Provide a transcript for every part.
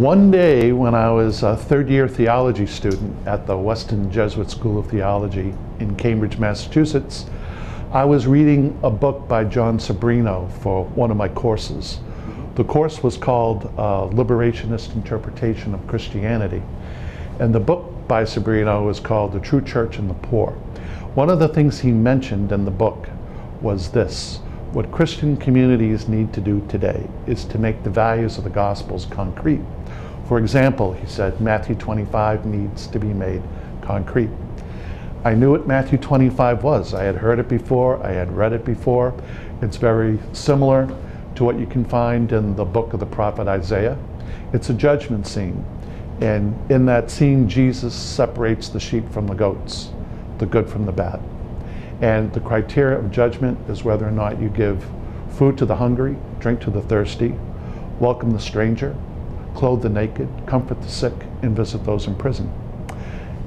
One day when I was a third-year theology student at the Weston Jesuit School of Theology in Cambridge, Massachusetts, I was reading a book by John Sobrino for one of my courses. The course was called Liberationist Interpretation of Christianity, and the book by Sobrino was called The True Church and the Poor. One of the things he mentioned in the book was this: what Christian communities need to do today is to make the values of the Gospels concrete. For example, he said, Matthew 25 needs to be made concrete. I knew what Matthew 25 was. I had heard it before, I had read it before. It's very similar to what you can find in the book of the prophet Isaiah. It's a judgment scene. And in that scene, Jesus separates the sheep from the goats, the good from the bad. And the criteria of judgment is whether or not you give food to the hungry, drink to the thirsty, welcome the stranger, clothe the naked, comfort the sick, and visit those in prison.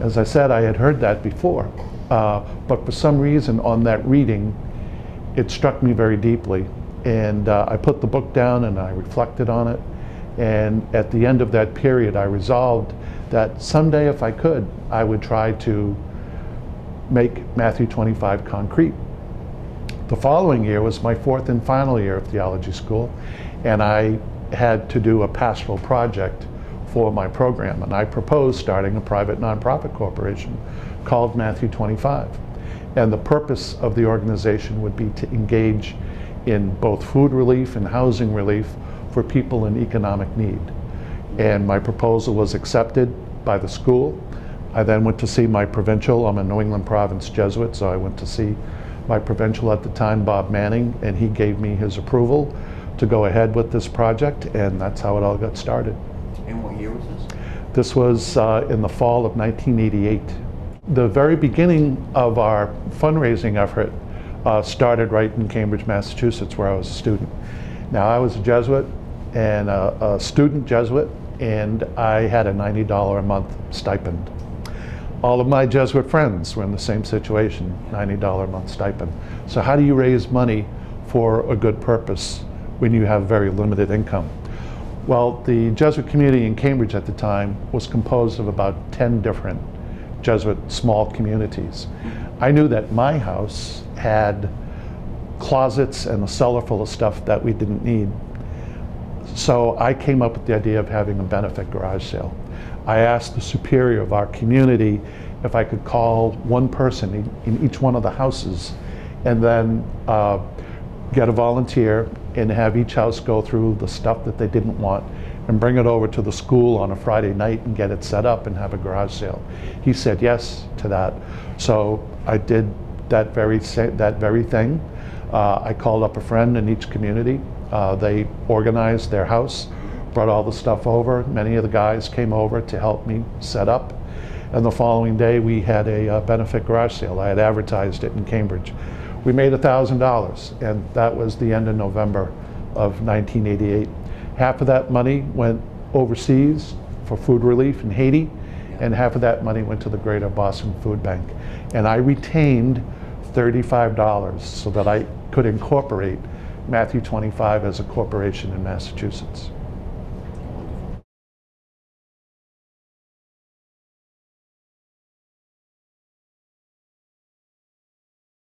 As I said, I had heard that before, but for some reason on that reading, it struck me very deeply. And I put the book down and I reflected on it. And at the end of that period, I resolved that someday, if I could, I would try to make Matthew 25 concrete. The following year was my fourth and final year of theology school, and I had to do a pastoral project for my program, and I proposed starting a private nonprofit corporation called Matthew 25. And the purpose of the organization would be to engage in both food relief and housing relief for people in economic need. And my proposal was accepted by the school. I then went to see my provincial. I'm a New England province Jesuit, so I went to see my provincial at the time, Bob Manning, and he gave me his approval to go ahead with this project, and that's how it all got started. And what year was this? This was in the fall of 1988. The very beginning of our fundraising effort started right in Cambridge, Massachusetts, where I was a student. Now, I was a Jesuit and a student Jesuit, and I had a $90 a month stipend. All of my Jesuit friends were in the same situation, $90 a month stipend. So how do you raise money for a good purpose when you have very limited income? Well, the Jesuit community in Cambridge at the time was composed of about 10 different Jesuit small communities. I knew that my house had closets and a cellar full of stuff that we didn't need. So I came up with the idea of having a benefit garage sale. I asked the superior of our community if I could call one person in each one of the houses and then get a volunteer and have each house go through the stuff that they didn't want and bring it over to the school on a Friday night and get it set up and have a garage sale. He said yes to that. So I did that very thing. I called up a friend in each community. They organized their house, brought all the stuff over. Many of the guys came over to help me set up. And the following day we had a benefit garage sale. I had advertised it in Cambridge. We made $1,000, and that was the end of November of 1988. Half of that money went overseas for food relief in Haiti, and half of that money went to the Greater Boston Food Bank. And I retained $35 so that I could incorporate Matthew 25 as a corporation in Massachusetts.